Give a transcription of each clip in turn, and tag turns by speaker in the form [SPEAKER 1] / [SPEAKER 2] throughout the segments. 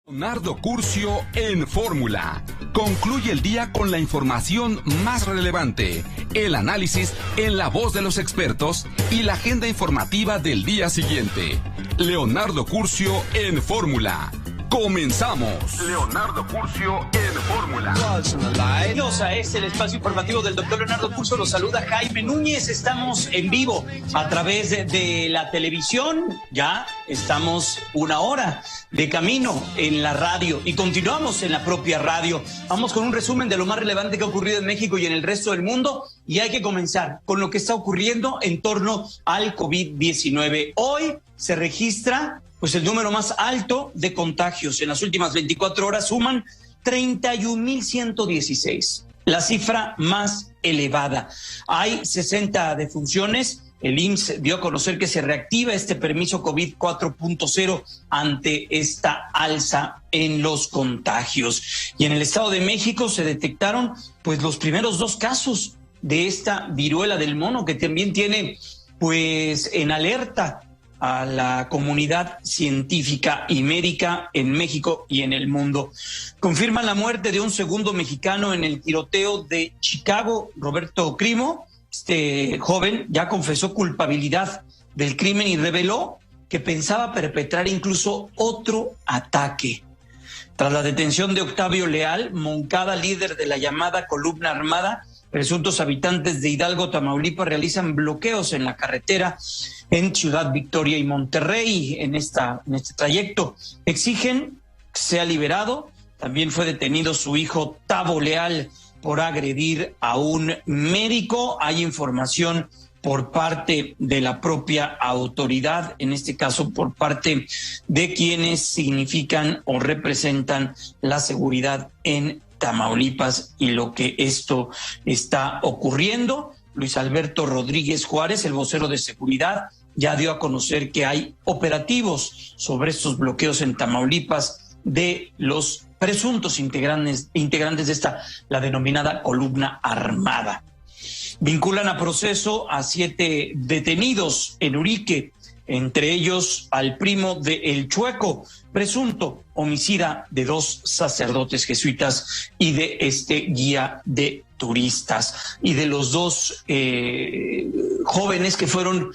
[SPEAKER 1] Leonardo Curcio en Fórmula. Concluye el día con la información más relevante, el análisis en la voz de los expertos y la agenda informativa del día siguiente. Leonardo Curcio en Fórmula. ¡Comenzamos! Leonardo Curcio en Fórmula.
[SPEAKER 2] Bienvenidos a el espacio informativo del doctor Leonardo Curcio. Los saluda Jaime Núñez. Estamos en vivo a través de la televisión. Ya estamos una hora de camino en la radio y continuamos en la propia radio. Vamos con un resumen de lo más relevante que ha ocurrido en México y en el resto del mundo. Y hay que comenzar con lo que está ocurriendo en torno al COVID-19. Hoy se registra el número más alto de contagios. En las últimas 24 horas suman 31,116, la cifra más elevada. Hay 60 defunciones. El IMSS dio a conocer que se reactiva este permiso COVID 4.0 ante esta alza en los contagios. Y en el Estado de México se detectaron los primeros 2 casos de esta viruela del mono, que también tiene en alerta a la comunidad científica y médica en México y en el mundo. Confirman la muerte de un segundo mexicano en el tiroteo de Chicago. Roberto Crimo, este joven, ya confesó culpabilidad del crimen y reveló que pensaba perpetrar incluso otro ataque. Tras la detención de Octavio Leal Moncada, líder de la llamada Columna Armada, presuntos habitantes de Hidalgo, Tamaulipas, realizan bloqueos en la carretera en Ciudad Victoria y Monterrey. En este trayecto exigen que sea liberado. También fue detenido su hijo Tavo Leal por agredir a un médico. Hay información por parte de la propia autoridad, en este caso por parte de quienes significan o representan la seguridad en Tamaulipas y lo que esto está ocurriendo. Luis Alberto Rodríguez Juárez, el vocero de seguridad, ya dio a conocer que hay operativos sobre estos bloqueos en Tamaulipas de los presuntos integrantes de la denominada Columna Armada. Vinculan a proceso a 7 detenidos en Urique, entre ellos al primo de El Chueco, presunto homicida de 2 sacerdotes jesuitas y de este guía de turistas, y de los 2 jóvenes que fueron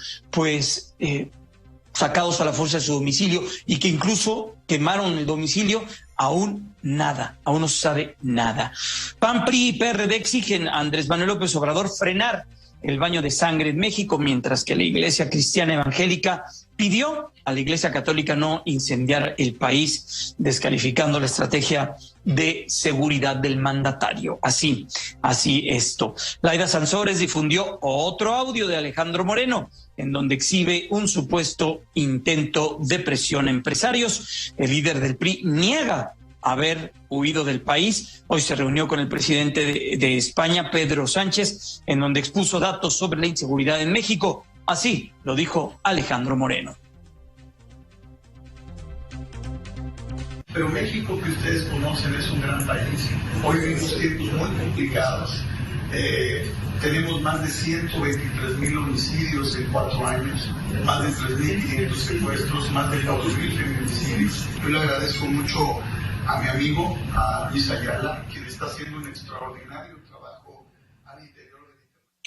[SPEAKER 2] sacados a la fuerza de su domicilio y que incluso quemaron el domicilio. Aún no se sabe nada. PAN, PRI y PRD exigen a Andrés Manuel López Obrador frenar el baño de sangre en México, mientras que la Iglesia Cristiana Evangélica pidió a la Iglesia Católica no incendiar el país, descalificando la estrategia de seguridad del mandatario. Así esto. Laida Sansores difundió otro audio de Alejandro Moreno, en donde exhibe un supuesto intento de presión a empresarios. El líder del PRI niega haber huido del país. Hoy se reunió con el presidente de España, Pedro Sánchez, en donde expuso datos sobre la inseguridad en México. Así lo dijo Alejandro Moreno.
[SPEAKER 3] Pero México, que ustedes conocen, es un gran país. Hoy vivimos tiempos muy complicados. Tenemos más de 123,000 homicidios en 4 años, más de 3,500 secuestros, más de 2,000 feminicidios. Yo le agradezco mucho a mi amigo, a Luis Ayala, quien está haciendo un extraordinario trabajo al interior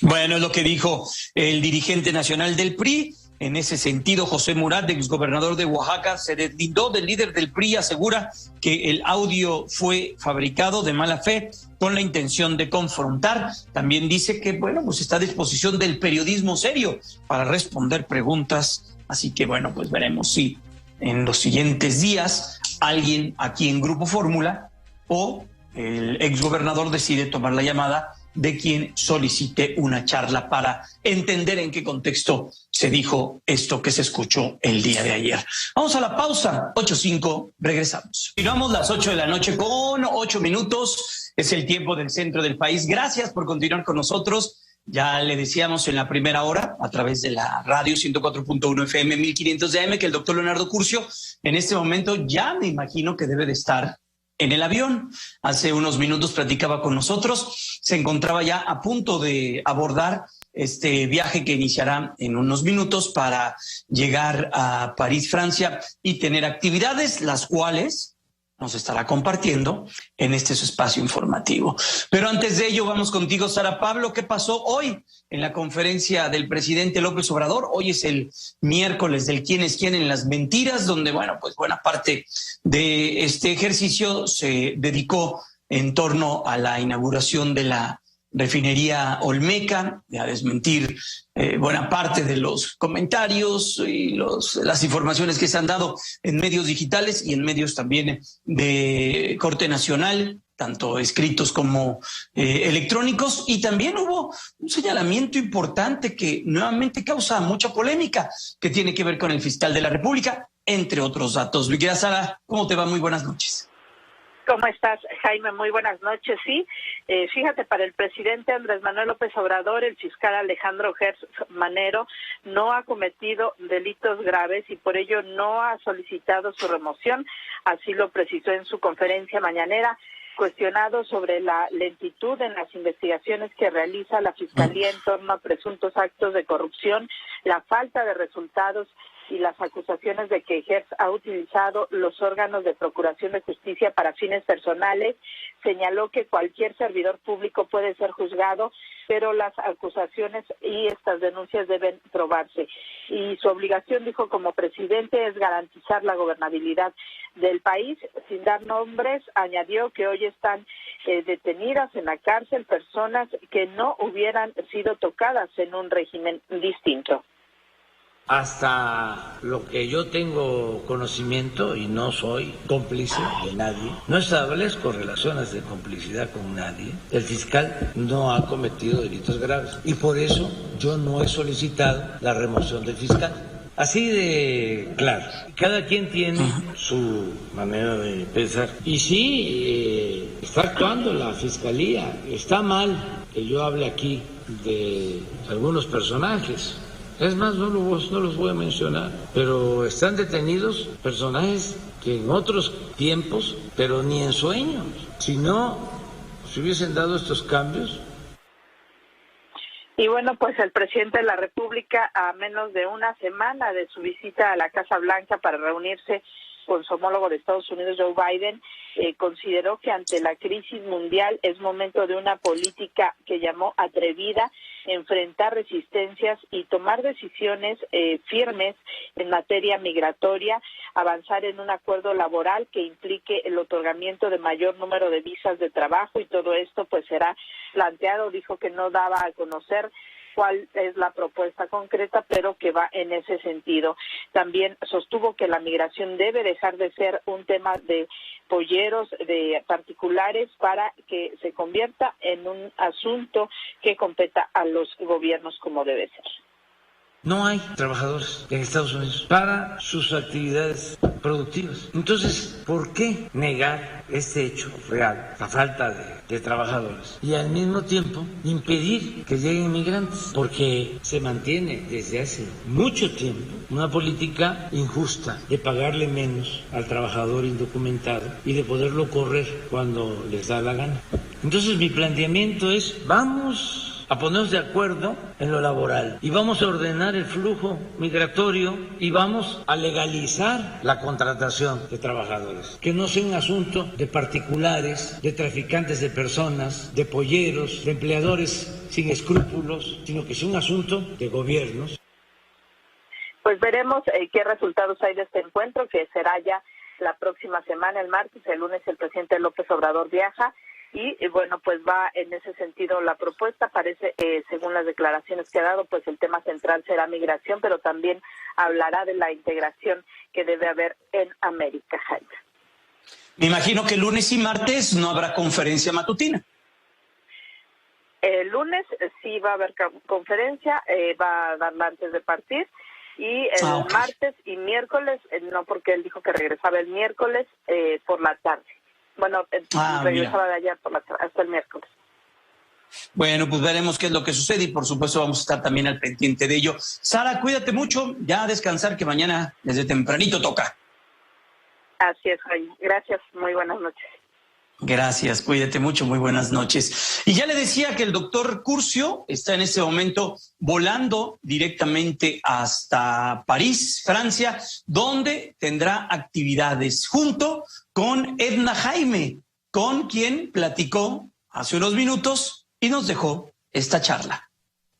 [SPEAKER 3] de...
[SPEAKER 2] Bueno, es lo que dijo el dirigente nacional del PRI. En ese sentido, José Murat, exgobernador de Oaxaca, se deslindó del líder del PRI y asegura que el audio fue fabricado de mala fe con la intención de confrontar. También dice que, está a disposición del periodismo serio para responder preguntas. Así que, veremos si en los siguientes días alguien aquí en Grupo Fórmula o el exgobernador decide tomar la llamada de quien solicite una charla para entender en qué contexto se dijo esto que se escuchó el día de ayer. Vamos a la pausa, 8:05, regresamos. Continuamos las 8 de la noche con 8 minutos, es el tiempo del centro del país. Gracias por continuar con nosotros. Ya le decíamos en la primera hora, a través de la radio 104.1 FM 1500 de AM, que el doctor Leonardo Curcio en este momento ya me imagino que debe de estar en el avión. Hace unos minutos platicaba con nosotros, se encontraba ya a punto de abordar este viaje que iniciará en unos minutos para llegar a París, Francia, y tener actividades las cuales nos estará compartiendo en este su espacio informativo. Pero antes de ello, vamos contigo, Sara Pablo. ¿Qué pasó hoy en la conferencia del presidente López Obrador? Hoy es el miércoles del quién es quién en las mentiras, donde, bueno, pues buena parte de este ejercicio se dedicó en torno a la inauguración de la refinería Olmeca, a desmentir buena parte de los comentarios y las informaciones que se han dado en medios digitales y en medios también de corte nacional, tanto escritos como electrónicos. Y también hubo un señalamiento importante que nuevamente causa mucha polémica, que tiene que ver con el fiscal de la República, entre otros datos. Mi querida Sara, ¿cómo te va? Muy buenas noches.
[SPEAKER 4] ¿Cómo estás, Jaime? Muy buenas noches. Sí, fíjate, para el presidente Andrés Manuel López Obrador, el fiscal Alejandro Gertz Manero no ha cometido delitos graves y por ello no ha solicitado su remoción. Así lo precisó en su conferencia mañanera. Cuestionado sobre la lentitud en las investigaciones que realiza la Fiscalía en torno a presuntos actos de corrupción, la falta de resultados y las acusaciones de que Gertz ha utilizado los órganos de procuración de justicia para fines personales, señaló que cualquier servidor público puede ser juzgado, pero las acusaciones y estas denuncias deben probarse. Y su obligación, dijo, como presidente es garantizar la gobernabilidad del país. Sin dar nombres, añadió que hoy están detenidas en la cárcel personas que no hubieran sido tocadas en un régimen distinto.
[SPEAKER 5] Hasta lo que yo tengo conocimiento, y no soy cómplice de nadie, no establezco relaciones de complicidad con nadie, el fiscal no ha cometido delitos graves y por eso yo no he solicitado la remoción del fiscal. Así de claro, cada quien tiene su manera de pensar. Y sí, está actuando la fiscalía. Está mal que yo hable aquí de algunos personajes. Es más, no los voy a mencionar, pero están detenidos personajes que en otros tiempos, pero ni en sueños, si no se hubiesen dado estos cambios.
[SPEAKER 4] Y bueno, pues el presidente de la República, a menos de una semana de su visita a la Casa Blanca para reunirse con su homólogo de Estados Unidos, Joe Biden, consideró que ante la crisis mundial es momento de una política que llamó atrevida, enfrentar resistencias y tomar decisiones firmes en materia migratoria, avanzar en un acuerdo laboral que implique el otorgamiento de mayor número de visas de trabajo, y todo esto pues será planteado. Dijo que no daba a conocer cuál es la propuesta concreta, pero que va en ese sentido. También sostuvo que la migración debe dejar de ser un tema de polleros, de particulares, para que se convierta en un asunto que competa a los gobiernos como debe ser.
[SPEAKER 5] No hay trabajadores en Estados Unidos para sus actividades productivas. Entonces, ¿por qué negar este hecho real, la falta de trabajadores? Y al mismo tiempo impedir que lleguen migrantes, porque se mantiene desde hace mucho tiempo una política injusta de pagarle menos al trabajador indocumentado y de poderlo correr cuando les da la gana. Entonces, mi planteamiento es, vamos a ponernos de acuerdo en lo laboral y vamos a ordenar el flujo migratorio y vamos a legalizar la contratación de trabajadores, que no sea un asunto de particulares, de traficantes de personas, de polleros, de empleadores sin escrúpulos, sino que sea un asunto de gobiernos.
[SPEAKER 4] Pues veremos qué resultados hay de este encuentro, que será ya la próxima semana, el martes. El lunes el presidente López Obrador viaja. Y bueno, pues va en ese sentido la propuesta. Parece, según las declaraciones que ha dado, pues el tema central será migración, pero también hablará de la integración que debe haber en América, Jaime.
[SPEAKER 2] Me imagino que lunes y martes no habrá conferencia matutina.
[SPEAKER 4] El lunes sí va a haber conferencia, va a darla antes de partir. Y el martes y miércoles, no, porque él dijo que regresaba el miércoles por la tarde. Bueno, regresaba de allá hasta el miércoles.
[SPEAKER 2] Bueno, pues veremos qué es lo que sucede y por supuesto vamos a estar también al pendiente de ello. Sara, cuídate mucho, ya a descansar, que mañana desde tempranito toca.
[SPEAKER 4] Así es, Jaime. Gracias, muy buenas noches.
[SPEAKER 2] Gracias, cuídate mucho, muy buenas noches. Y ya le decía que el doctor Curcio está en este momento volando directamente hasta París, Francia, donde tendrá actividades junto con Edna Jaime, con quien platicó hace unos minutos y nos dejó esta charla.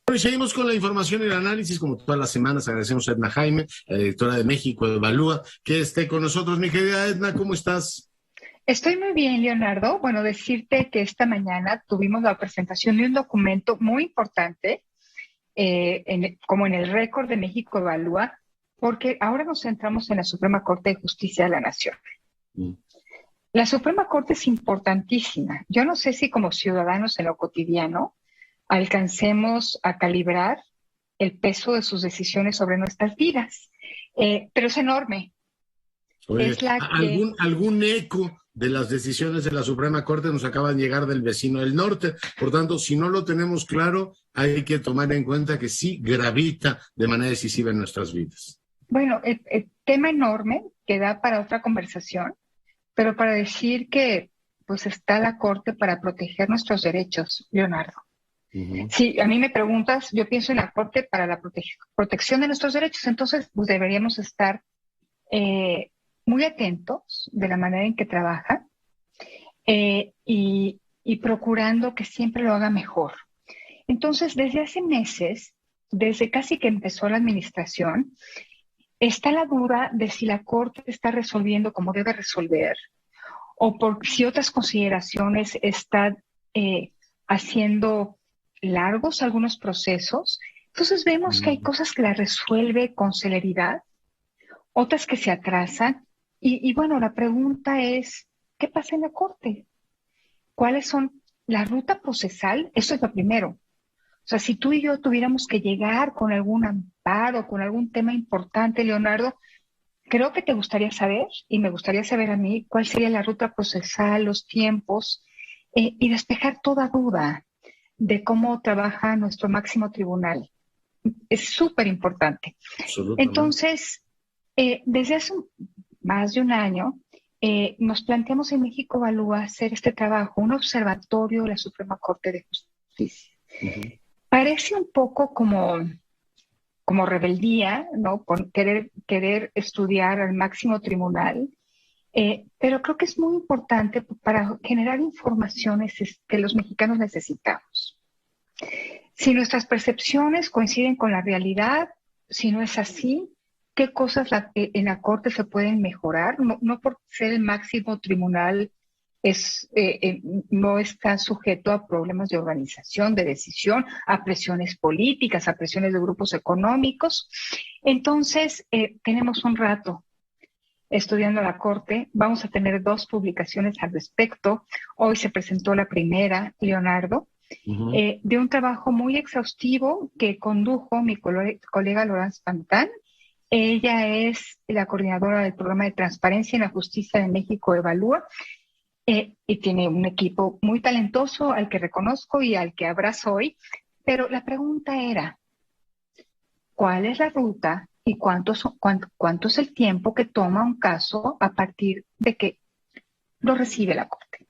[SPEAKER 6] Hoy seguimos con la información y el análisis, como todas las semanas. Agradecemos a Edna Jaime, la directora de México Evalúa, que esté con nosotros. Mi querida Edna, ¿cómo estás?
[SPEAKER 7] Estoy muy bien, Leonardo. Bueno, decirte que esta mañana tuvimos la presentación de un documento muy importante, como en el récord de México Evalúa, porque ahora nos centramos en la Suprema Corte de Justicia de la Nación. La Suprema Corte es importantísima. Yo no sé si como ciudadanos en lo cotidiano alcancemos a calibrar el peso de sus decisiones sobre nuestras vidas, pero es enorme.
[SPEAKER 6] Oye,
[SPEAKER 7] es la que...
[SPEAKER 6] ¿algún eco de las decisiones de la Suprema Corte nos acaban de llegar del vecino del norte? Por tanto, si no lo tenemos claro, hay que tomar en cuenta que sí gravita de manera decisiva en nuestras vidas.
[SPEAKER 7] Bueno, el tema enorme que da para otra conversación, pero para decir que pues está la Corte para proteger nuestros derechos, Leonardo. Si a mí me preguntas, yo pienso en la Corte para la protección de nuestros derechos, entonces pues deberíamos estar muy atentos de la manera en que trabaja y procurando que siempre lo haga mejor. Entonces, desde hace meses, desde casi que empezó la administración, está la duda de si la Corte está resolviendo como debe resolver o por si otras consideraciones está haciendo largos algunos procesos. Entonces vemos que hay cosas que la resuelve con celeridad, otras que se atrasan. Y bueno, la pregunta es, ¿qué pasa en la Corte? ¿Cuáles son la ruta procesal? Eso es lo primero. O sea, si tú y yo tuviéramos que llegar con algún amparo, con algún tema importante, Leonardo, creo que te gustaría saber, y me gustaría saber a mí, cuál sería la ruta procesal, los tiempos, y despejar toda duda de cómo trabaja nuestro máximo tribunal. Es súper importante. Entonces, desde hace más de un año, nos planteamos en México Evalúa hacer este trabajo, un observatorio de la Suprema Corte de Justicia. Parece un poco como rebeldía, ¿no? Por querer estudiar al máximo tribunal, pero creo que es muy importante para generar informaciones que los mexicanos necesitamos. Si nuestras percepciones coinciden con la realidad, si no es así, ¿qué cosas en la Corte se pueden mejorar? No por ser el máximo tribunal no está sujeto a problemas de organización, de decisión, a presiones políticas, a presiones de grupos económicos. Entonces, tenemos un rato estudiando la Corte. Vamos a tener 2 publicaciones al respecto. Hoy se presentó la primera, Leonardo, de un trabajo muy exhaustivo que condujo mi colega Laurence Pantán. Ella es la coordinadora del programa de Transparencia en la Justicia de México Evalúa, y tiene un equipo muy talentoso al que reconozco y al que abrazo hoy. Pero la pregunta era, ¿cuál es la ruta y cuánto es el tiempo que toma un caso a partir de que lo recibe la Corte?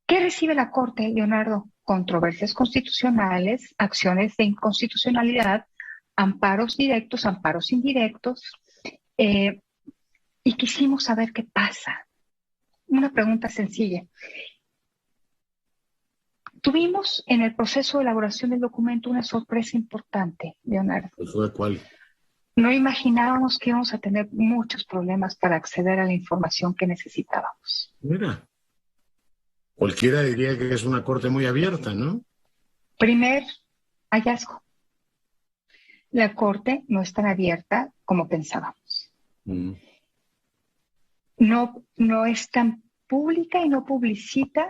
[SPEAKER 7] ¿Qué recibe la Corte, Leonardo? Controversias constitucionales, acciones de inconstitucionalidad, amparos directos, amparos indirectos, y quisimos saber qué pasa. Una pregunta sencilla. Tuvimos en el proceso de elaboración del documento una sorpresa importante, Leonardo.
[SPEAKER 6] ¿Cuál?
[SPEAKER 7] No imaginábamos que íbamos a tener muchos problemas para acceder a la información que necesitábamos.
[SPEAKER 6] Mira, cualquiera diría que es una Corte muy abierta, ¿no? Primer
[SPEAKER 7] hallazgo. La Corte no es tan abierta como pensábamos. No es tan pública y no publicita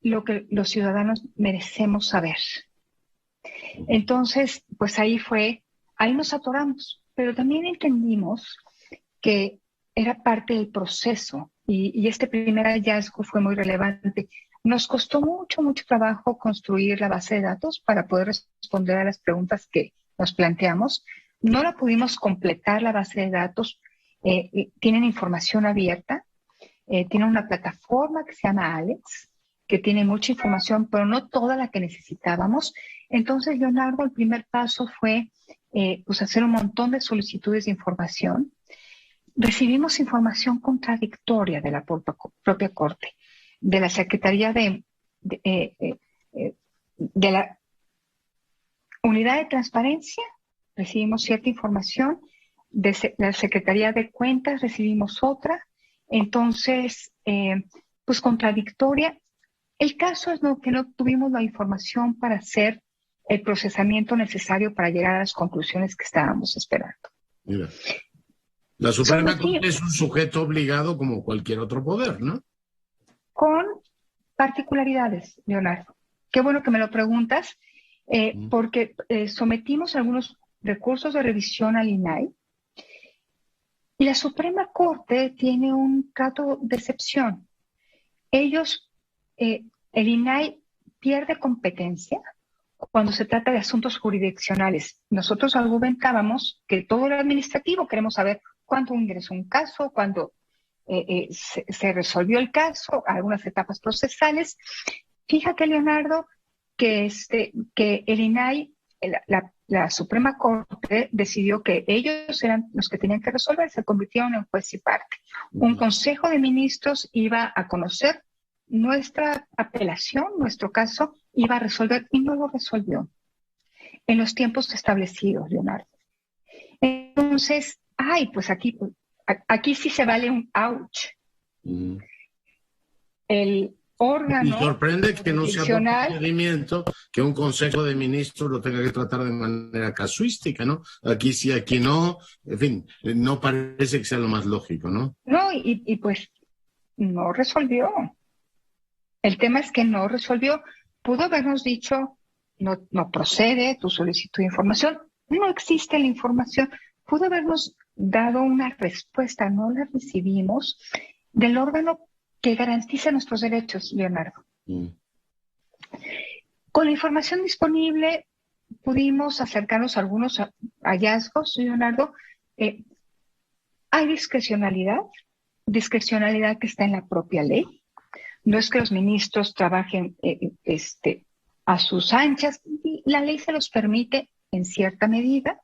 [SPEAKER 7] lo que los ciudadanos merecemos saber. Entonces, pues ahí nos atoramos, pero también entendimos que era parte del proceso y este primer hallazgo fue muy relevante. Nos costó mucho trabajo construir la base de datos para poder responder a las preguntas que nos planteamos. No la pudimos completar la base de datos. Tienen información abierta, tiene una plataforma que se llama Alex, que tiene mucha información, pero no toda la que necesitábamos. Entonces, Leonardo, el primer paso fue pues hacer un montón de solicitudes de información. Recibimos información contradictoria de la propia Corte, de la Secretaría de la Unidad de Transparencia, recibimos cierta información, de la Secretaría de Cuentas recibimos otra, entonces, pues contradictoria. El caso es que no tuvimos la información para hacer el procesamiento necesario para llegar a las conclusiones que estábamos esperando.
[SPEAKER 6] Mira, la Suprema Corte es un sujeto obligado como cualquier otro poder, ¿no?
[SPEAKER 7] Con particularidades, Leonardo. Qué bueno que me lo preguntas, porque sometimos algunos recursos de revisión al INAI y la Suprema Corte tiene un trato de excepción. Ellos, el INAI pierde competencia cuando se trata de asuntos jurisdiccionales. Nosotros argumentábamos que todo era administrativo, queremos saber cuándo ingresó un caso, cuándo se resolvió el caso, algunas etapas procesales. Fíjate, Leonardo, que el INAI, la Suprema Corte decidió que ellos eran los que tenían que resolver, se convirtieron en juez y parte. Un consejo de ministros iba a conocer nuestra apelación, nuestro caso, iba a resolver y no lo resolvió en los tiempos establecidos, Leonardo. Entonces, pues aquí sí se vale un ouch. El órgano.
[SPEAKER 6] Y sorprende que no sea por procedimiento que un consejo de ministros lo tenga que tratar de manera casuística, ¿no? Aquí sí, aquí no. En fin, no parece que sea lo más lógico, ¿no?
[SPEAKER 7] No, y pues no resolvió. El tema es que no resolvió. Pudo habernos dicho, no procede tu solicitud de información, no existe la información. Pudo habernos dado una respuesta, no la recibimos, del órgano que garantiza nuestros derechos, Leonardo. Con la información disponible pudimos acercarnos a algunos hallazgos, Leonardo. Hay discrecionalidad que está en la propia ley. No es que los ministros trabajen a sus anchas, la ley se los permite en cierta medida,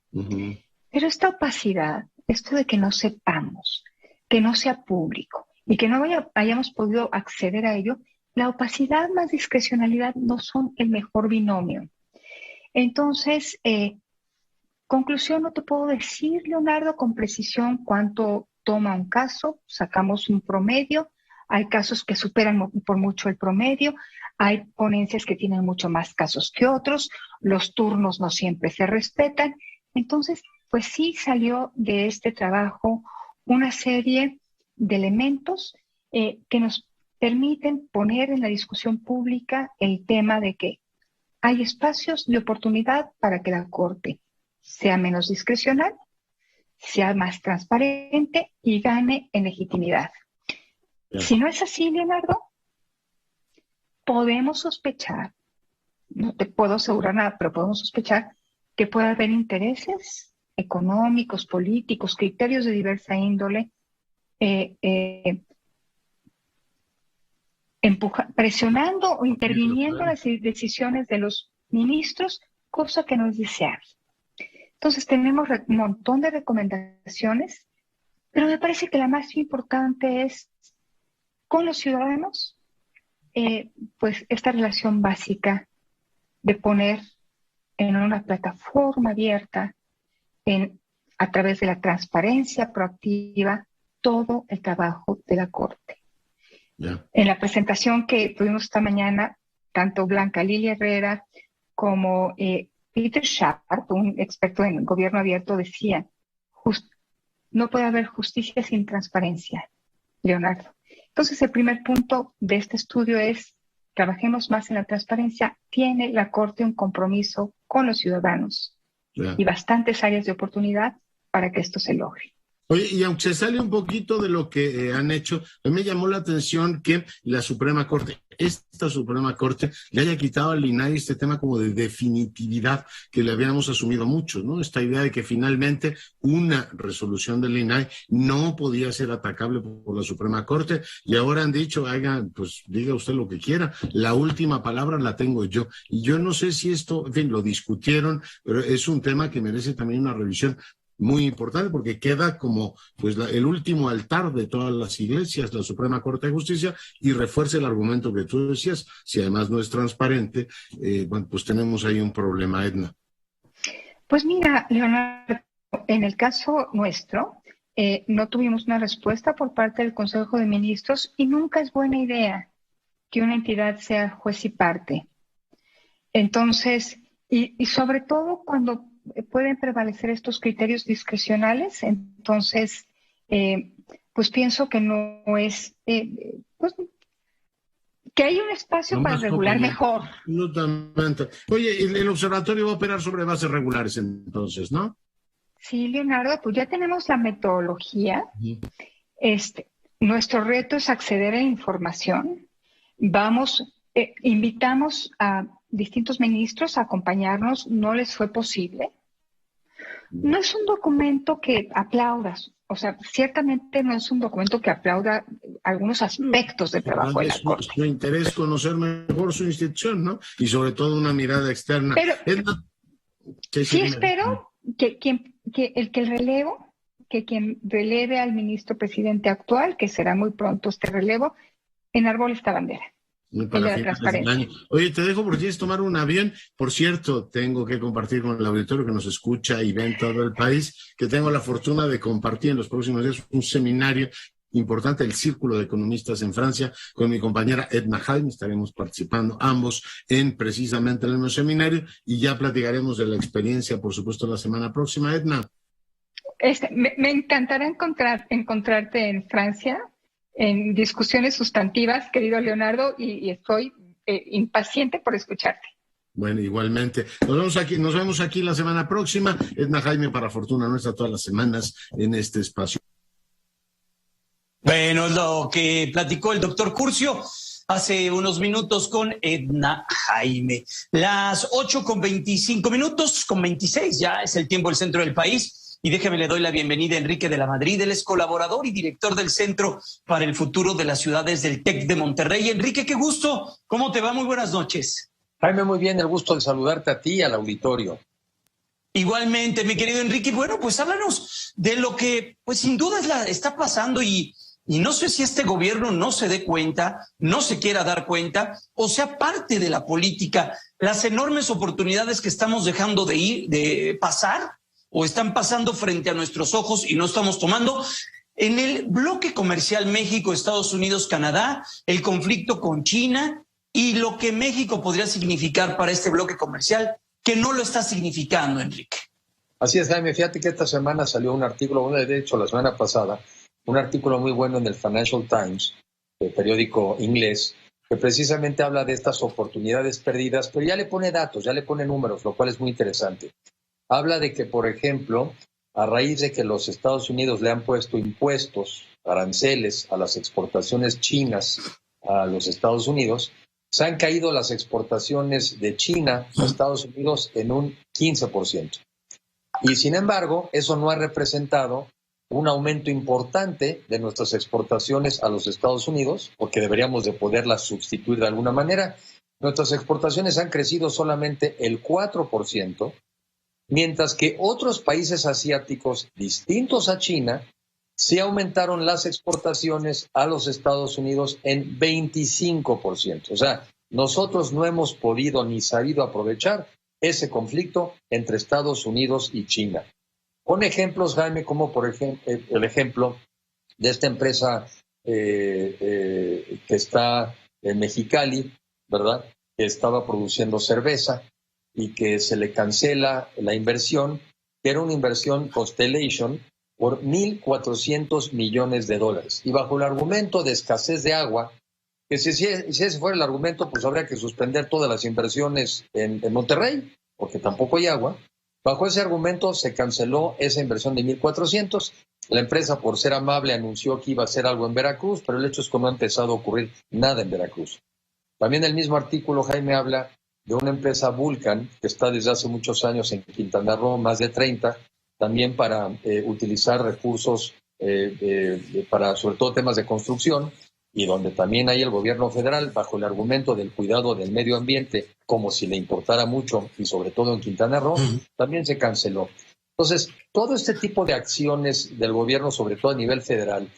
[SPEAKER 7] pero esta opacidad, esto de que no sepamos, que no sea público y que no hayamos podido acceder a ello, la opacidad más discrecionalidad no son el mejor binomio. Entonces, conclusión, no te puedo decir, Leonardo, con precisión cuánto toma un caso, sacamos un promedio. Hay casos que superan por mucho el promedio, hay ponencias que tienen mucho más casos que otros, los turnos no siempre se respetan. Entonces, pues sí salió de este trabajo una serie de elementos que nos permiten poner en la discusión pública el tema de que hay espacios de oportunidad para que la Corte sea menos discrecional, sea más transparente y gane en legitimidad. Si no es así, Leonardo, podemos sospechar, no te puedo asegurar nada, pero podemos sospechar que puede haber intereses económicos, políticos, criterios de diversa índole, presionando o interviniendo en las decisiones de los ministros, cosa que no es deseable. Entonces tenemos un montón de recomendaciones, pero me parece que la más importante es con los ciudadanos, pues esta relación básica de poner en una plataforma abierta, a través de la transparencia proactiva, todo el trabajo de la Corte. En la presentación que tuvimos esta mañana, tanto Blanca Lilia Herrera como Peter Sharp, un experto en gobierno abierto, decían, no puede haber justicia sin transparencia, Leonardo. Entonces, el primer punto de este estudio es, trabajemos más en la transparencia. Tiene la Corte un compromiso con los ciudadanos y bastantes áreas de oportunidad para que esto se logre.
[SPEAKER 6] Oye, y aunque se sale un poquito de lo que han hecho, a mí me llamó la atención que la Suprema Corte, esta Suprema Corte, le haya quitado al INAI este tema como de definitividad que le habíamos asumido muchos, ¿no? Esta idea de que finalmente una resolución del INAI no podía ser atacable por la Suprema Corte, y ahora han dicho, haga, pues diga usted lo que quiera, la última palabra la tengo yo. Y yo no sé si esto, en fin, lo discutieron, pero es un tema que merece también una revisión muy importante, porque queda como pues el último altar de todas las iglesias, la Suprema Corte de Justicia, y refuerza el argumento que tú decías. Si además no es transparente, bueno, pues tenemos ahí un problema, Edna.
[SPEAKER 7] Pues mira, Leonardo, en el caso nuestro, no tuvimos una respuesta por parte del Consejo de Ministros, y nunca es buena idea que una entidad sea juez y parte. Entonces, y sobre todo cuando pueden prevalecer estos criterios discrecionales, entonces, pues pienso que no es, pues, que hay un espacio para regular mejor.
[SPEAKER 6] Absolutamente. Oye, el observatorio va a operar sobre bases regulares entonces, ¿no?
[SPEAKER 7] Sí, Leonardo, pues ya tenemos la metodología. Nuestro reto es acceder a la información. Invitamos a distintos ministros a acompañarnos, no les fue posible. No es un documento que aplaudas, o sea, ciertamente no es un documento que aplauda algunos aspectos del trabajo de la Corte.
[SPEAKER 6] Su interés conocer mejor su institución, ¿no? Y sobre todo una mirada externa.
[SPEAKER 7] Pero sí espero que quien releve al ministro presidente actual, que será muy pronto este relevo, enarbole esta bandera.
[SPEAKER 6] Para transparencia. Oye, te dejo porque tienes que tomar un avión. Por cierto, tengo que compartir con el auditorio que nos escucha y ve en todo el país, que tengo la fortuna de compartir en los próximos días un seminario importante, el Círculo de Economistas en Francia, con mi compañera Edna Jaime. Estaremos participando ambos en precisamente el mismo seminario, y ya platicaremos de la experiencia, por supuesto, la semana próxima. Edna.
[SPEAKER 7] Me encantará encontrarte en Francia en discusiones sustantivas, querido Leonardo, y estoy impaciente por escucharte.
[SPEAKER 6] Bueno, igualmente. Nos vemos aquí la semana próxima. Edna Jaime, para fortuna nuestra, todas las semanas en este espacio.
[SPEAKER 2] Bueno, lo que platicó el doctor Curcio hace unos minutos con Edna Jaime. Las 8:25, con 26 ya es el tiempo del centro del país. Y déjeme, le doy la bienvenida a Enrique de la Madrid. Él es colaborador y director del Centro para el Futuro de las Ciudades del TEC de Monterrey. Enrique, qué gusto. ¿Cómo te va? Muy buenas noches.
[SPEAKER 8] Jaime, muy bien. El gusto de saludarte a ti y al auditorio.
[SPEAKER 2] Igualmente, mi querido Enrique. Bueno, pues háblanos de lo que, pues sin duda está pasando, y no sé si este gobierno no se dé cuenta, no se quiera dar cuenta, o sea parte de la política, las enormes oportunidades que estamos dejando de pasar, o están pasando frente a nuestros ojos y no estamos tomando. En el bloque comercial México, Estados Unidos, Canadá, el conflicto con China y lo que México podría significar para este bloque comercial, que no lo está significando, Enrique.
[SPEAKER 8] Así es, Jaime. Fíjate que esta semana salió un artículo, de hecho la semana pasada, un artículo muy bueno en el Financial Times, el periódico inglés, que precisamente habla de estas oportunidades perdidas, pero ya le pone datos, ya le pone números, lo cual es muy interesante. Habla de que, por ejemplo, a raíz de que los Estados Unidos le han puesto impuestos, aranceles a las exportaciones chinas a los Estados Unidos, se han caído las exportaciones de China a Estados Unidos en un 15%. Y sin embargo, eso no ha representado un aumento importante de nuestras exportaciones a los Estados Unidos, porque deberíamos de poderlas sustituir de alguna manera. Nuestras exportaciones han crecido solamente el 4%, mientras que otros países asiáticos distintos a China sí aumentaron las exportaciones a los Estados Unidos en 25%. O sea, nosotros no hemos podido ni sabido aprovechar ese conflicto entre Estados Unidos y China. Con ejemplos, Jaime, como por ejemplo el ejemplo de esta empresa que está en Mexicali, ¿verdad?, que estaba produciendo cerveza y que se le cancela la inversión, que era una inversión Constellation por $1,400 millones. Y bajo el argumento de escasez de agua, que si ese fuera el argumento, pues habría que suspender todas las inversiones en Monterrey, porque tampoco hay agua. Bajo ese argumento se canceló esa inversión de 1,400 La empresa, por ser amable, anunció que iba a hacer algo en Veracruz, pero el hecho es que no ha empezado a ocurrir nada en Veracruz. También el mismo artículo, Jaime, habla de una empresa Vulcan, que está desde hace muchos años en Quintana Roo, más de 30, también para utilizar recursos para, sobre todo, temas de construcción, y donde también hay el gobierno federal, bajo el argumento del cuidado del medio ambiente, como si le importara mucho, y sobre todo en Quintana Roo, también se canceló. Entonces, todo este tipo de acciones del gobierno, sobre todo a nivel federal,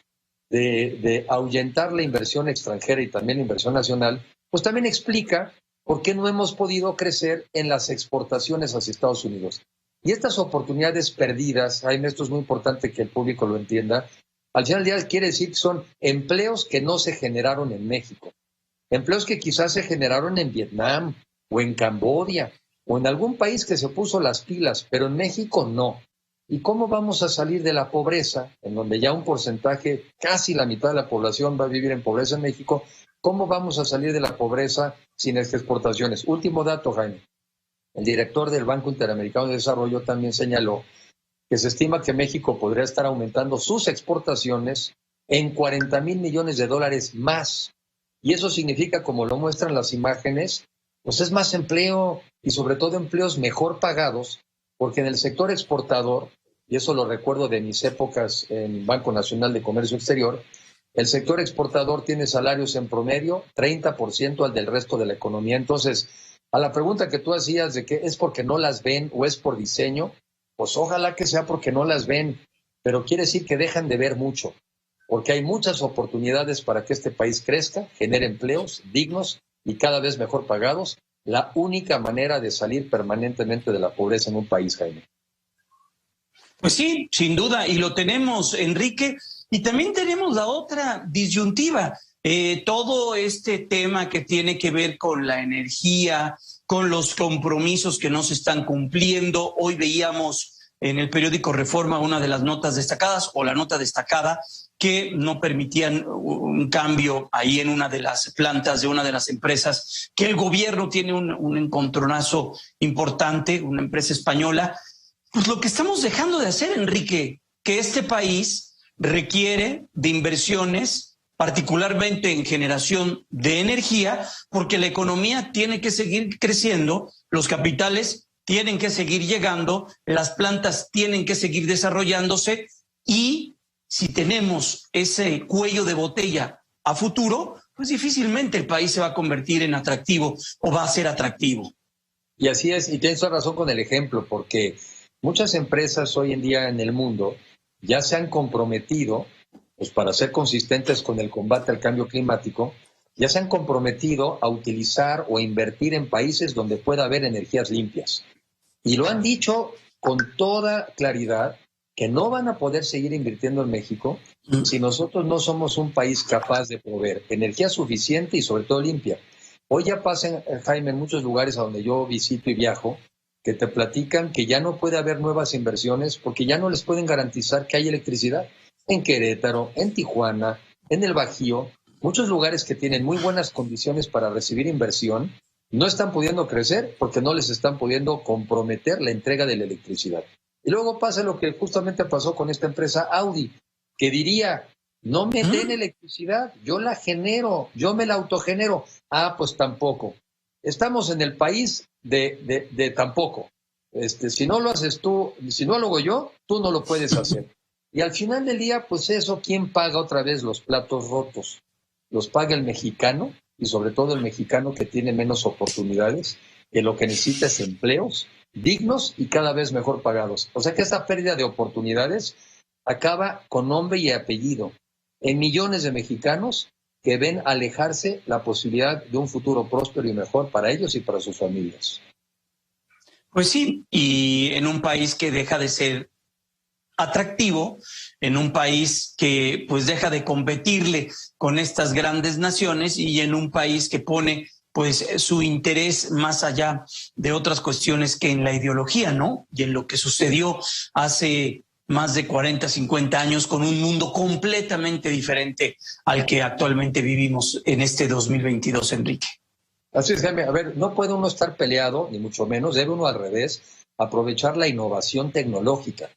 [SPEAKER 8] de ahuyentar la inversión extranjera y también la inversión nacional, pues también explica por qué no hemos podido crecer en las exportaciones hacia Estados Unidos. Y estas oportunidades perdidas, Jaime, esto es muy importante que el público lo entienda, al final del día quiere decir que son empleos que no se generaron en México, empleos que quizás se generaron en Vietnam o en Camboya, o en algún país que se puso las pilas, pero en México no. ¿Y cómo vamos a salir de la pobreza, en donde ya un porcentaje, casi la mitad de la población va a vivir en pobreza en México? ¿Cómo vamos a salir de la pobreza sin exportaciones? Último dato, Jaime. El director del Banco Interamericano de Desarrollo también señaló que se estima que México podría estar aumentando sus exportaciones en $40,000 millones más. Y eso significa, como lo muestran las imágenes, pues es más empleo y sobre todo empleos mejor pagados, porque en el sector exportador, y eso lo recuerdo de mis épocas en Banco Nacional de Comercio Exterior, el sector exportador tiene salarios en promedio 30% al del resto de la economía. Entonces, a la pregunta que tú hacías de que es porque no las ven o es por diseño, pues ojalá que sea porque no las ven, pero quiere decir que dejan de ver mucho, porque hay muchas oportunidades para que este país crezca, genere empleos dignos y cada vez mejor pagados, la única manera de salir permanentemente de la pobreza en un país, Jaime.
[SPEAKER 2] Pues sí, sin duda, y lo tenemos, Enrique, y también tenemos la otra disyuntiva, todo este tema que tiene que ver con la energía, con los compromisos que no se están cumpliendo. Hoy veíamos en el periódico Reforma una de las notas destacadas, o la nota destacada, que no permitían un cambio ahí en una de las plantas de una de las empresas, que el gobierno tiene un encontronazo importante, una empresa española. Pues lo que estamos dejando de hacer, Enrique, que este país requiere de inversiones, particularmente en generación de energía, porque la economía tiene que seguir creciendo, los capitales tienen que seguir llegando, las plantas tienen que seguir desarrollándose, y si tenemos ese cuello de botella a futuro, pues difícilmente el país se va a convertir en atractivo o va a ser atractivo.
[SPEAKER 8] Y así es, y tienes razón con el ejemplo, porque muchas empresas hoy en día en el mundo ya se han comprometido, pues para ser consistentes con el combate al cambio climático, ya se han comprometido a utilizar o invertir en países donde pueda haber energías limpias. Y lo han dicho con toda claridad, que no van a poder seguir invirtiendo en México si nosotros no somos un país capaz de proveer energía suficiente y sobre todo limpia. Hoy ya pasa, Jaime, en muchos lugares a donde yo visito y viajo, que te platican que ya no puede haber nuevas inversiones porque ya no les pueden garantizar que hay electricidad. En Querétaro, en Tijuana, en el Bajío, muchos lugares que tienen muy buenas condiciones para recibir inversión, no están pudiendo crecer porque no les están pudiendo comprometer la entrega de la electricidad. Y luego pasa lo que justamente pasó con esta empresa Audi, que diría, no me den electricidad, yo la genero, yo me la autogenero. Ah, pues tampoco. Estamos en el país de tampoco. Si no lo haces tú, si no lo hago yo, tú no lo puedes hacer. Y al final del día, pues eso, ¿quién paga otra vez los platos rotos? Los paga el mexicano, y sobre todo el mexicano que tiene menos oportunidades, que lo que necesita es empleos dignos y cada vez mejor pagados. O sea que esta pérdida de oportunidades acaba con nombre y apellido en millones de mexicanos que ven alejarse la posibilidad de un futuro próspero y mejor para ellos y para sus familias.
[SPEAKER 2] Pues sí, y en un país que deja de ser atractivo, en un país que pues deja de competirle con estas grandes naciones, y en un país que pone pues su interés más allá de otras cuestiones que en la ideología, ¿no? Y en lo que sucedió hace más de 40, 50 años con un mundo completamente diferente al que actualmente vivimos en este 2022, Enrique.
[SPEAKER 8] Así es, Jaime. A ver, no puede uno estar peleado, ni mucho menos, debe uno al revés aprovechar la innovación tecnológica.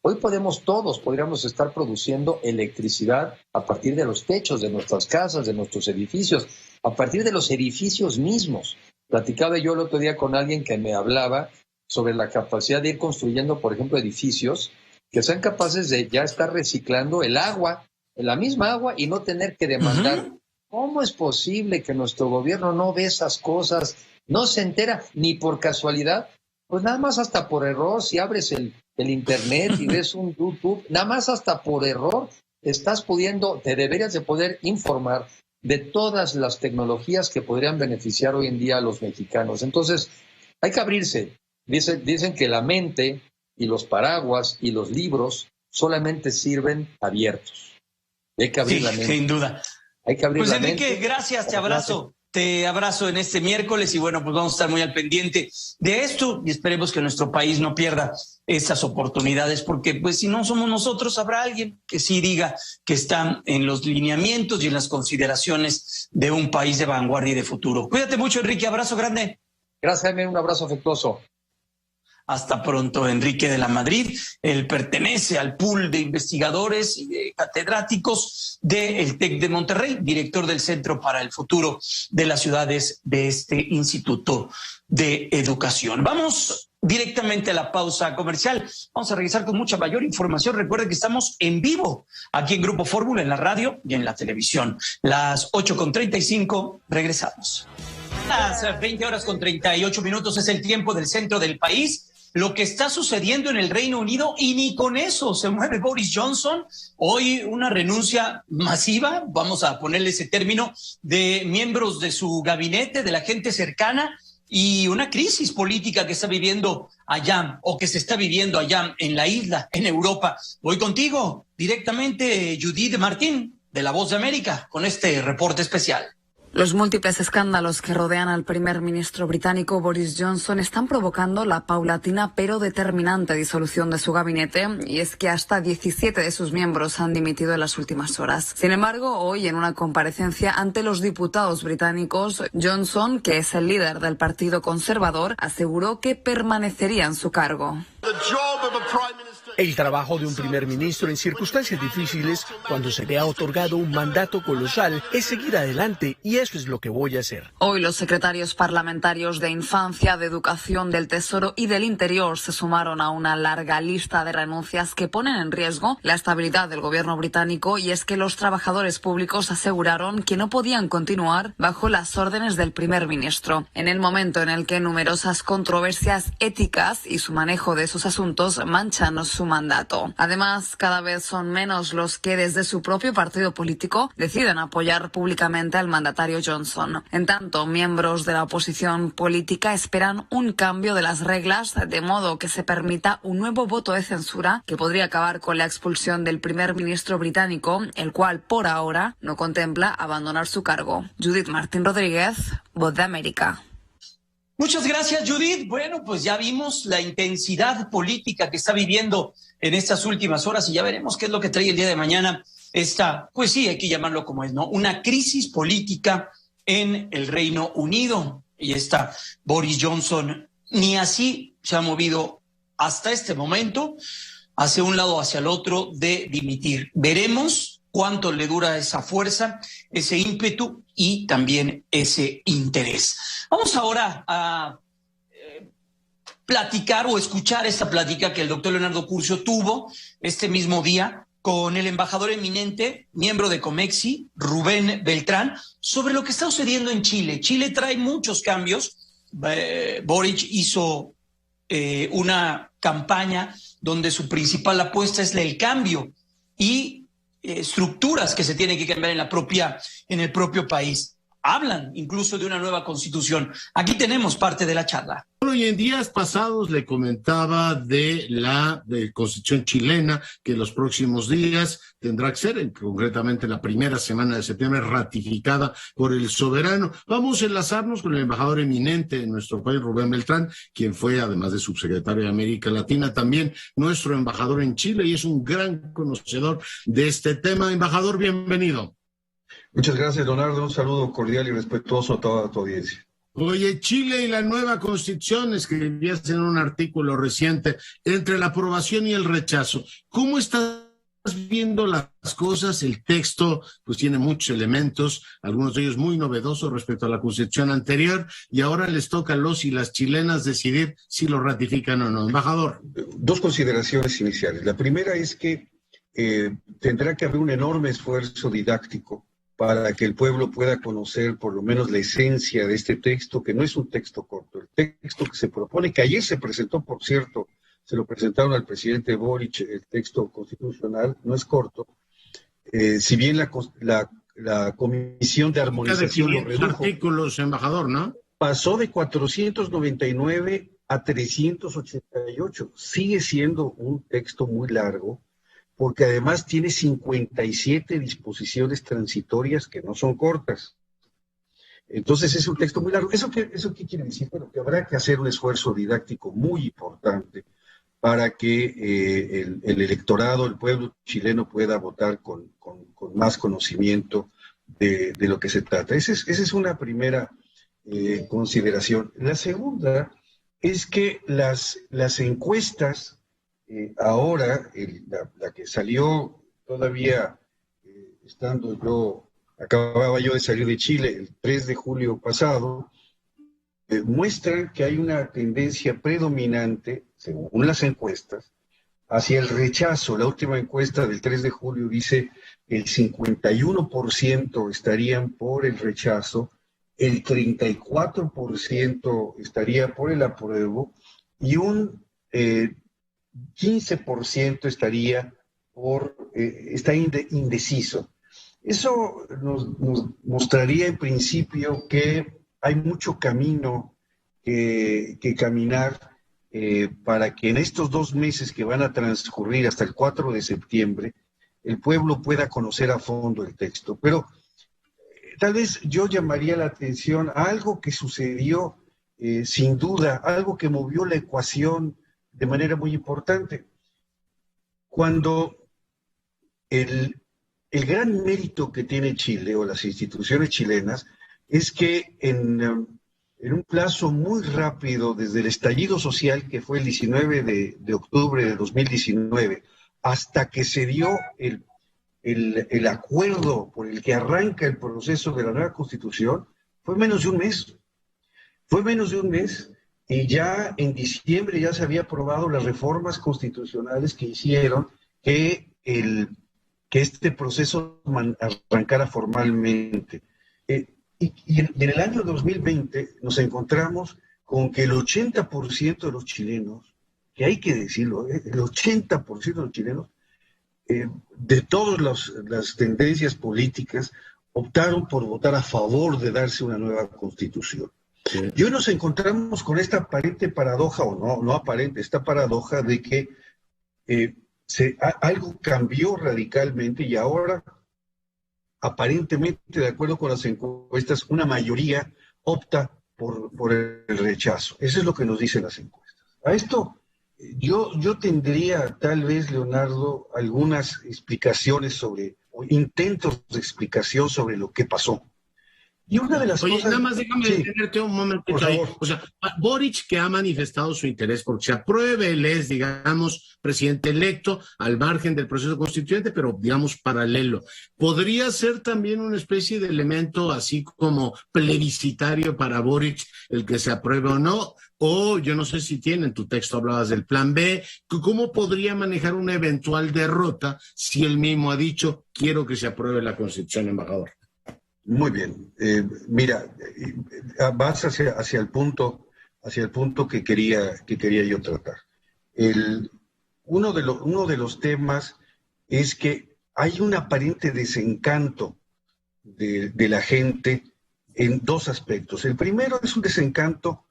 [SPEAKER 8] Hoy podríamos estar produciendo electricidad a partir de los techos de nuestras casas, de nuestros edificios, a partir de los edificios mismos. Platicaba yo el otro día con alguien que me hablaba sobre la capacidad de ir construyendo, por ejemplo, edificios que sean capaces de ya estar reciclando el agua, la misma agua, y no tener que demandar. ¿Cómo es posible que nuestro gobierno no ve esas cosas, no se entera ni por casualidad? Pues nada más hasta por error, si abres el internet y ves un YouTube, nada más hasta por error te deberías de poder informar de todas las tecnologías que podrían beneficiar hoy en día a los mexicanos. Entonces, hay que abrirse. Dicen que la mente y los paraguas y los libros solamente sirven abiertos. Hay que abrir la mente.
[SPEAKER 2] Sin duda.
[SPEAKER 8] Hay que abrir la mente.
[SPEAKER 2] Pues Enrique, gracias, te abrazo. Te abrazo en este miércoles y bueno, pues vamos a estar muy al pendiente de esto y esperemos que nuestro país no pierda esas oportunidades, porque pues si no somos nosotros, habrá alguien que sí diga que está en los lineamientos y en las consideraciones de un país de vanguardia y de futuro. Cuídate mucho, Enrique, abrazo grande.
[SPEAKER 8] Gracias, Jaime, un abrazo afectuoso.
[SPEAKER 2] Hasta pronto, Enrique de la Madrid. Él pertenece al pool de investigadores y de catedráticos del TEC de Monterrey, director del Centro para el Futuro de las Ciudades de este Instituto de Educación. Vamos directamente a la pausa comercial. Vamos a regresar con mucha mayor información. Recuerden que estamos en vivo aquí en Grupo Fórmula, en la radio y en la televisión. Las 8:35, regresamos. Las 20:38 es el tiempo del centro del país. Lo que está sucediendo en el Reino Unido, y ni con eso se mueve Boris Johnson. Hoy una renuncia masiva, vamos a ponerle ese término, de miembros de su gabinete, de la gente cercana, y una crisis política que está viviendo allá, o que se está viviendo allá en la isla, en Europa. Voy contigo directamente, Judith Martín, de La Voz de América, con este reporte especial.
[SPEAKER 9] Los múltiples escándalos que rodean al primer ministro británico Boris Johnson están provocando la paulatina pero determinante disolución de su gabinete, y es que hasta 17 de sus miembros han dimitido en las últimas horas. Sin embargo, hoy en una comparecencia ante los diputados británicos, Johnson, que es el líder del Partido Conservador, aseguró que permanecería en su cargo.
[SPEAKER 10] El trabajo de un primer ministro en circunstancias difíciles, cuando se le ha otorgado un mandato colosal, es seguir adelante, y eso es lo que voy a hacer.
[SPEAKER 9] Hoy los secretarios parlamentarios de Infancia, de Educación, del Tesoro y del Interior se sumaron a una larga lista de renuncias que ponen en riesgo la estabilidad del gobierno británico, y es que los trabajadores públicos aseguraron que no podían continuar bajo las órdenes del primer ministro, en el momento en el que numerosas controversias éticas y su manejo de esos asuntos manchan su mandato. Además, cada vez son menos los que desde su propio partido político deciden apoyar públicamente al mandatario Johnson. En tanto, miembros de la oposición política esperan un cambio de las reglas, de modo que se permita un nuevo voto de censura que podría acabar con la expulsión del primer ministro británico, el cual por ahora no contempla abandonar su cargo. Judith Martín Rodríguez, Voz de América.
[SPEAKER 2] Muchas gracias, Judith. Bueno, pues ya vimos la intensidad política que está viviendo en estas últimas horas y ya veremos qué es lo que trae el día de mañana esta, pues sí, hay que llamarlo como es, ¿no? Una crisis política en el Reino Unido. Y está Boris Johnson, ni así se ha movido hasta este momento, hacia un lado o hacia el otro, de dimitir. Veremos cuánto le dura esa fuerza, ese ímpetu y también ese interés. Vamos ahora a platicar o escuchar esta plática que el doctor Leonardo Curcio tuvo este mismo día con el embajador eminente, miembro de Comexi, Rubén Beltrán, sobre lo que está sucediendo en Chile. Chile trae muchos cambios. Boric hizo una campaña donde su principal apuesta es el cambio y estructuras que se tienen que cambiar en el propio país. Hablan incluso de una nueva constitución. Aquí tenemos parte de la charla.
[SPEAKER 6] Bueno, y en días pasados le comentaba de la constitución chilena, que en los próximos días tendrá que ser, concretamente la primera semana de septiembre, ratificada por el soberano. Vamos a enlazarnos con el embajador eminente de nuestro país, Rubén Beltrán, quien fue, además de subsecretario de América Latina, también nuestro embajador en Chile y es un gran conocedor de este tema. Embajador, bienvenido.
[SPEAKER 11] Muchas gracias, Leonardo. Un saludo cordial y respetuoso a toda tu audiencia.
[SPEAKER 6] Oye, Chile y la nueva Constitución, escribías en un artículo reciente, entre la aprobación y el rechazo. ¿Cómo estás viendo las cosas? El texto pues tiene muchos elementos, algunos de ellos muy novedosos respecto a la Constitución anterior, y ahora les toca a los y las chilenas decidir si lo ratifican o no. Embajador.
[SPEAKER 11] Dos consideraciones iniciales. La primera es que tendrá que haber un enorme esfuerzo didáctico para que el pueblo pueda conocer por lo menos la esencia de este texto, que no es un texto corto. El texto que se propone, que ayer se presentó, por cierto, se lo presentaron al presidente Boric, el texto constitucional, no es corto. Si bien la Comisión de Armonización lo redujo,
[SPEAKER 6] artículos, embajador, ¿no?
[SPEAKER 11] Pasó de 499 a 388. Sigue siendo un texto muy largo, porque además tiene 57 disposiciones transitorias que no son cortas. Entonces es un texto muy largo. ¿Eso qué quiere decir? Bueno, que habrá que hacer un esfuerzo didáctico muy importante para que el electorado, el pueblo chileno pueda votar con más conocimiento de lo que se trata. Esa es una primera consideración. La segunda es que las encuestas, ahora, la que salió todavía acababa yo de salir de Chile el 3 de julio pasado, muestran que hay una tendencia predominante, según las encuestas, hacia el rechazo. La última encuesta del 3 de julio dice que el 51% estarían por el rechazo, el 34% estaría por el apruebo y un 15% está indeciso. Eso nos mostraría en principio que hay mucho camino que caminar para que en estos 2 meses que van a transcurrir hasta el 4 de septiembre, el pueblo pueda conocer a fondo el texto. Pero tal vez yo llamaría la atención a algo que sucedió, sin duda, algo que movió la ecuación de manera muy importante. Cuando el gran mérito que tiene Chile o las instituciones chilenas es que en un plazo muy rápido, desde el estallido social, que fue el 19 de octubre de 2019, hasta que se dio el acuerdo por el que arranca el proceso de la nueva Constitución, fue menos de un mes. Fue menos de un mes y ya en diciembre ya se había aprobado las reformas constitucionales que hicieron que este proceso arrancara formalmente. Y en el año 2020 nos encontramos con que el 80% de los chilenos, que hay que decirlo, el 80% de los chilenos, de todas las tendencias políticas, optaron por votar a favor de darse una nueva constitución. Sí. Y hoy nos encontramos con esta aparente paradoja, o no aparente, esta paradoja de que algo cambió radicalmente y ahora, aparentemente, de acuerdo con las encuestas, una mayoría opta por el rechazo. Eso es lo que nos dicen las encuestas. A esto yo tendría, tal vez, Leonardo, algunas explicaciones o intentos de explicación sobre lo que pasó. Y una de las cosas...
[SPEAKER 6] nada más déjame detenerte un momentito ahí. O sea, Boric, que ha manifestado su interés porque se apruebe, él es, digamos, presidente electo al margen del proceso constituyente, pero, digamos, paralelo. ¿Podría ser también una especie de elemento así como plebiscitario para Boric el que se apruebe o no? O yo no sé si en tu texto hablabas del plan B. ¿Cómo podría manejar una eventual derrota si él mismo ha dicho quiero que se apruebe la Constitución, embajador?
[SPEAKER 11] Muy bien. Mira, vas hacia el punto que quería yo tratar. Uno de los temas es que hay un aparente desencanto de la gente en dos aspectos. El primero es un desencanto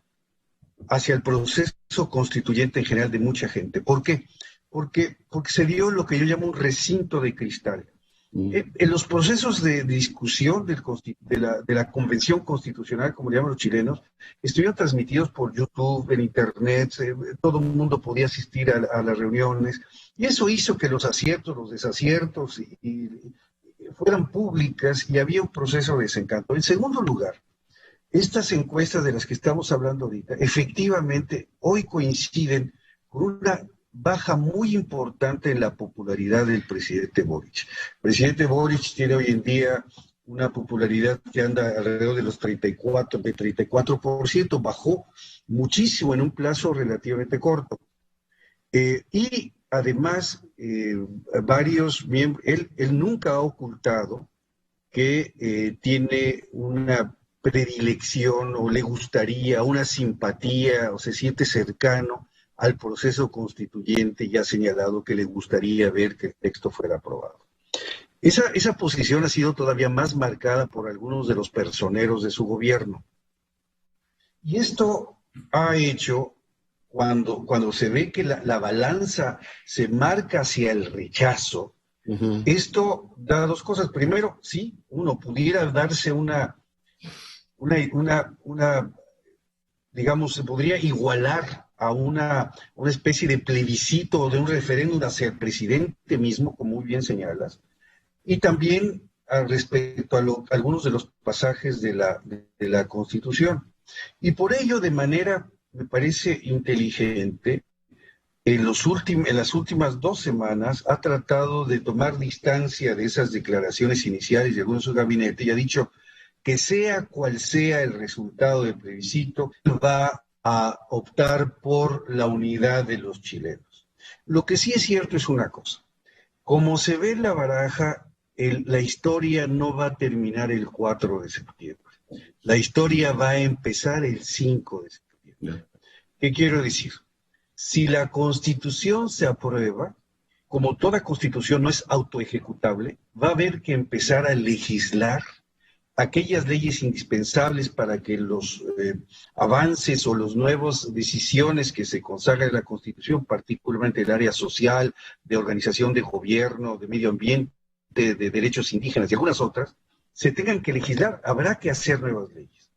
[SPEAKER 11] hacia el proceso constituyente en general de mucha gente. ¿Por qué? Porque se dio lo que yo llamo un recinto de cristal. En los procesos de discusión de la Convención Constitucional, como le llaman los chilenos, estuvieron transmitidos por YouTube, en Internet, todo el mundo podía asistir a las reuniones, y eso hizo que los aciertos, los desaciertos y fueran públicas y había un proceso de desencanto. En segundo lugar, estas encuestas de las que estamos hablando ahorita, efectivamente, hoy coinciden con una baja muy importante en la popularidad del presidente Boric. El presidente Boric tiene hoy en día una popularidad que anda alrededor de los 34%, bajó muchísimo en un plazo relativamente corto. Y además, varios miembros, él nunca ha ocultado que tiene una predilección o le gustaría una simpatía o se siente cercano al proceso constituyente y ha señalado que le gustaría ver que el texto fuera aprobado. Esa posición ha sido todavía más marcada por algunos de los personeros de su gobierno. Y esto ha hecho, cuando se ve que la balanza se marca hacia el rechazo, esto da dos cosas. Primero, sí, uno pudiera darse digamos, se podría igualar a una especie de plebiscito o de un referéndum hacia el presidente mismo, como muy bien señalas, y también respecto a algunos de los pasajes de la Constitución. Y por ello, de manera, me parece inteligente, en las últimas 2 semanas ha tratado de tomar distancia de esas declaraciones iniciales de algunos de su gabinete y ha dicho que sea cual sea el resultado del plebiscito, va a optar por la unidad de los chilenos. Lo que sí es cierto es una cosa: como se ve en la baraja, la historia no va a terminar el 4 de septiembre. La historia va a empezar el 5 de septiembre. ¿Qué quiero decir? Si la Constitución se aprueba, como toda Constitución no es autoejecutable, va a haber que empezar a legislar aquellas leyes indispensables para que los avances o las nuevas decisiones que se consagran en la Constitución, particularmente el área social, de organización de gobierno, de medio ambiente, de derechos indígenas y algunas otras, se tengan que legislar. Habrá que hacer nuevas leyes.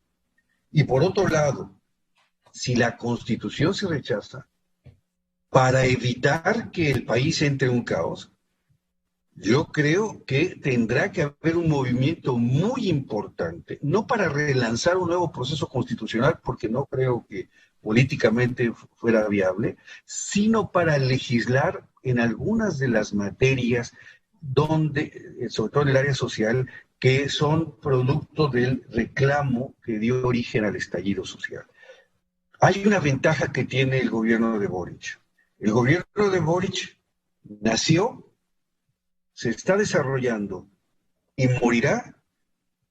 [SPEAKER 11] Y por otro lado, si la Constitución se rechaza, para evitar que el país entre en un caos, yo creo que tendrá que haber un movimiento muy importante, no para relanzar un nuevo proceso constitucional, porque no creo que políticamente fuera viable, sino para legislar en algunas de las materias donde, sobre todo en el área social, que son producto del reclamo que dio origen al estallido social. Hay una ventaja que tiene el gobierno de Boric. El gobierno de Boric nació, se está desarrollando y morirá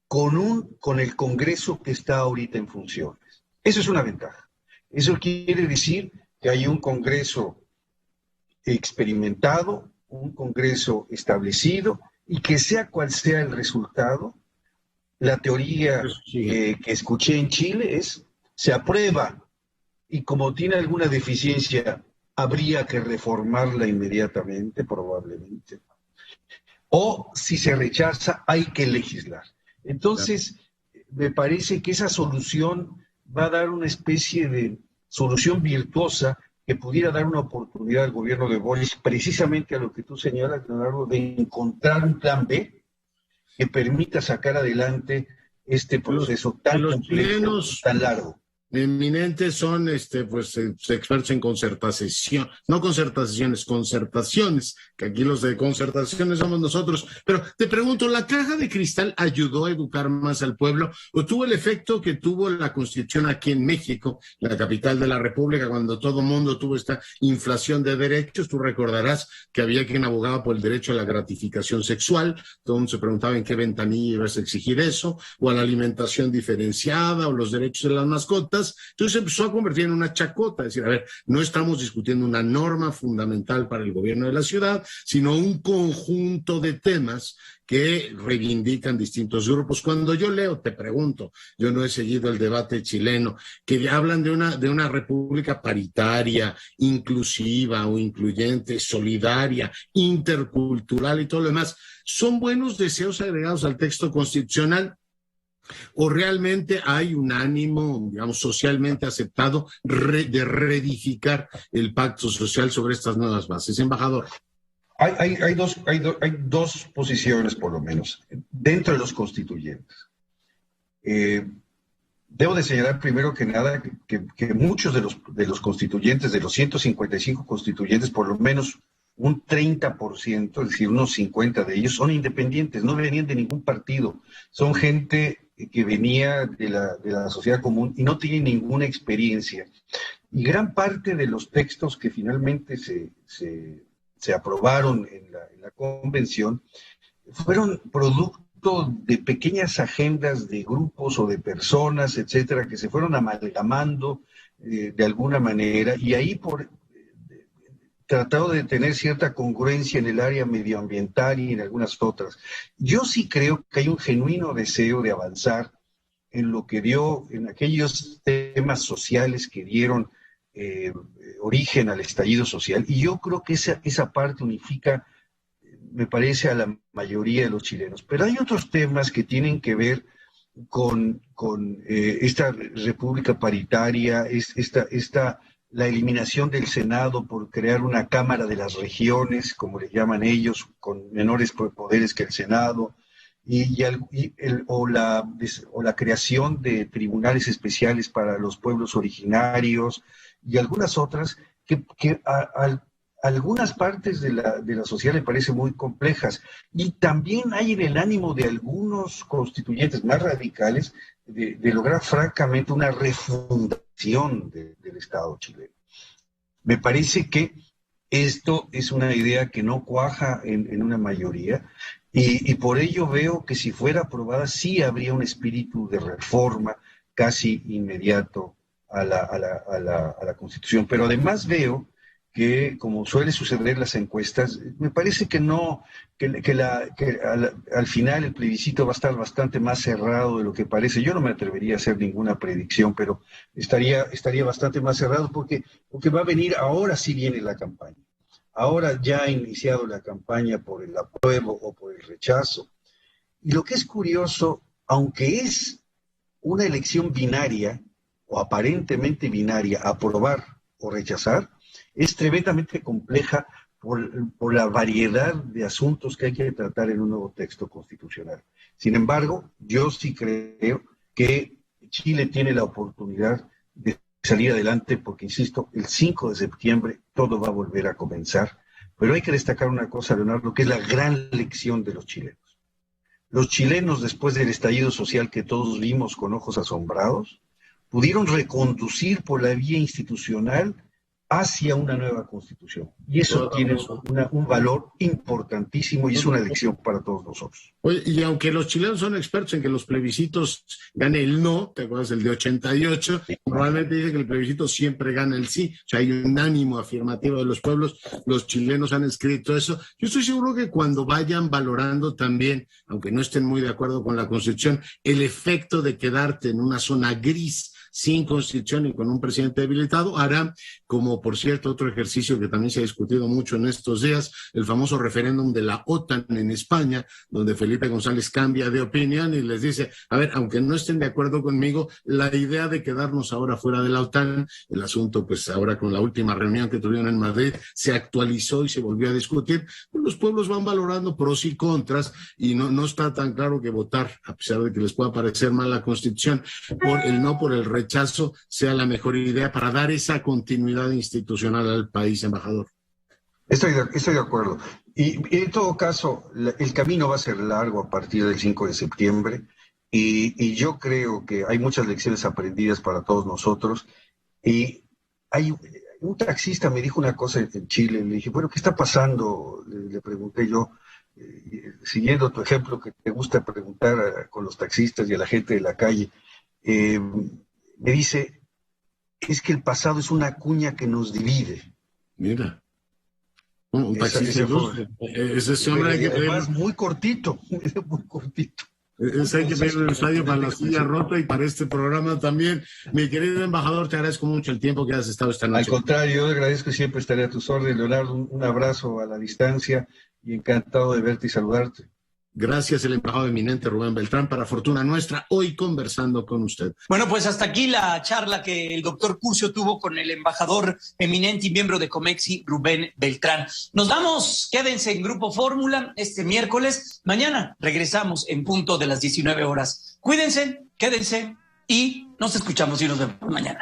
[SPEAKER 11] con el Congreso que está ahorita en funciones. Eso es una ventaja. Eso quiere decir que hay un Congreso experimentado, un Congreso establecido, y que sea cual sea el resultado, la teoría que escuché en Chile es: se aprueba y como tiene alguna deficiencia, habría que reformarla inmediatamente, probablemente. O si se rechaza, hay que legislar. Entonces, me parece que esa solución va a dar una especie de solución virtuosa que pudiera dar una oportunidad al gobierno de Boric, precisamente a lo que tú señalas, Leonardo, de encontrar un plan B que permita sacar adelante este proceso tan complejo, tan largo.
[SPEAKER 6] Eminentes son expertos en concertación, no concertaciones, concertaciones, que aquí los de concertaciones somos nosotros. Pero te pregunto, ¿la caja de cristal ayudó a educar más al pueblo o tuvo el efecto que tuvo la Constitución aquí en México, la capital de la República, cuando todo el mundo tuvo esta inflación de derechos? Tú recordarás que había quien abogaba por el derecho a la gratificación sexual, todo el mundo se preguntaba en qué ventanilla ibas a exigir eso, o a la alimentación diferenciada, o los derechos de las mascotas. Entonces se empezó a convertir en una chacota, es decir, a ver, no estamos discutiendo una norma fundamental para el gobierno de la ciudad, sino un conjunto de temas que reivindican distintos grupos. Cuando yo leo, te pregunto, yo no he seguido el debate chileno, que hablan de una república paritaria, inclusiva o incluyente, solidaria, intercultural y todo lo demás, ¿son buenos deseos agregados al texto constitucional? ¿O realmente hay un ánimo, digamos, socialmente aceptado de reedificar el pacto social sobre estas nuevas bases? Embajador.
[SPEAKER 11] Hay dos posiciones, por lo menos, dentro de los constituyentes. Debo de señalar primero que nada que muchos de los constituyentes, de los 155 constituyentes, por lo menos un 30%, es decir, unos 50 de ellos, son independientes, no venían de ningún partido. Son gente que venía de la sociedad común y no tienen ninguna experiencia. Y gran parte de los textos que finalmente se aprobaron en la convención fueron producto de pequeñas agendas de grupos o de personas, etcétera, que se fueron amalgamando de alguna manera, y ahí tratado de tener cierta congruencia en el área medioambiental y en algunas otras. Yo sí creo que hay un genuino deseo de avanzar en lo que dio, en aquellos temas sociales que dieron origen al estallido social, y yo creo que esa parte unifica, me parece, a la mayoría de los chilenos. Pero hay otros temas que tienen que ver con esta república paritaria, la eliminación del Senado por crear una Cámara de las Regiones, como le llaman ellos, con menores poderes que el Senado, o la creación de tribunales especiales para los pueblos originarios, y algunas otras que algunas partes de la sociedad me parecen muy complejas. Y también hay en el ánimo de algunos constituyentes más radicales de lograr francamente una refundación del Estado chileno. Me parece que esto es una idea que no cuaja en una mayoría, y por ello veo que si fuera aprobada sí habría un espíritu de reforma casi inmediato a la Constitución. Pero además veo que, como suele suceder en las encuestas, me parece que al final el plebiscito va a estar bastante más cerrado de lo que parece. Yo no me atrevería a hacer ninguna predicción, pero estaría bastante más cerrado porque va a venir, ahora sí viene la campaña. Ahora ya ha iniciado la campaña por el apruebo o por el rechazo. Y lo que es curioso, aunque es una elección binaria, o aparentemente binaria, aprobar o rechazar, es tremendamente compleja por la variedad de asuntos que hay que tratar en un nuevo texto constitucional. Sin embargo, yo sí creo que Chile tiene la oportunidad de salir adelante porque, insisto, el 5 de septiembre todo va a volver a comenzar. Pero hay que destacar una cosa, Leonardo, que es la gran lección de los chilenos. Los chilenos, después del estallido social que todos vimos con ojos asombrados, pudieron reconducir por la vía institucional hacia una nueva constitución. Y eso tiene un valor importantísimo y es una lección para todos nosotros.
[SPEAKER 6] Oye, y aunque los chilenos son expertos en que los plebiscitos gane el no, ¿te acuerdas del de 88? Sí. Probablemente dicen que el plebiscito siempre gana el sí. O sea, hay un ánimo afirmativo de los pueblos. Los chilenos han escrito eso. Yo estoy seguro que cuando vayan valorando también, aunque no estén muy de acuerdo con la Constitución, el efecto de quedarte en una zona gris sin Constitución y con un presidente debilitado, hará, como por cierto otro ejercicio que también se ha discutido mucho en estos días, el famoso referéndum de la OTAN en España, donde Felipe González cambia de opinión y les dice, a ver, aunque no estén de acuerdo conmigo, la idea de quedarnos ahora fuera de la OTAN, el asunto pues ahora con la última reunión que tuvieron en Madrid, se actualizó y se volvió a discutir, pues los pueblos van valorando pros y contras y no está tan claro que votar, a pesar de que les pueda parecer mal la Constitución, por el no, por el rechazo, sea la mejor idea para dar esa continuidad institucional al país, embajador.
[SPEAKER 11] Estoy de acuerdo. Y en todo caso, el camino va a ser largo a partir del 5 de septiembre y yo creo que hay muchas lecciones aprendidas para todos nosotros. Y un taxista me dijo una cosa en Chile, le dije, bueno, ¿qué está pasando? Le pregunté yo, siguiendo tu ejemplo que te gusta preguntar con los taxistas y a la gente de la calle, me dice, es que el pasado es una cuña que nos divide.
[SPEAKER 6] Mira. Un taxista ese hombre hay que
[SPEAKER 11] además muy cortito, muy cortito.
[SPEAKER 6] Ese hay que pedir el estadio para la silla rota y para este programa también. Mi querido embajador, te agradezco mucho el tiempo que has estado esta noche.
[SPEAKER 11] Al contrario, yo agradezco y siempre estaré a tus órdenes, Leonardo. Un abrazo a la distancia y encantado de verte y saludarte.
[SPEAKER 6] Gracias, el embajador eminente Rubén Beltrán, para fortuna nuestra, hoy conversando con usted.
[SPEAKER 2] Bueno, pues hasta aquí la charla que el doctor Curcio tuvo con el embajador eminente y miembro de Comexi, Rubén Beltrán. Nos vamos, quédense en Grupo Fórmula este miércoles. Mañana regresamos en punto de las 19 horas. Cuídense, quédense. y nos escuchamos y nos vemos mañana.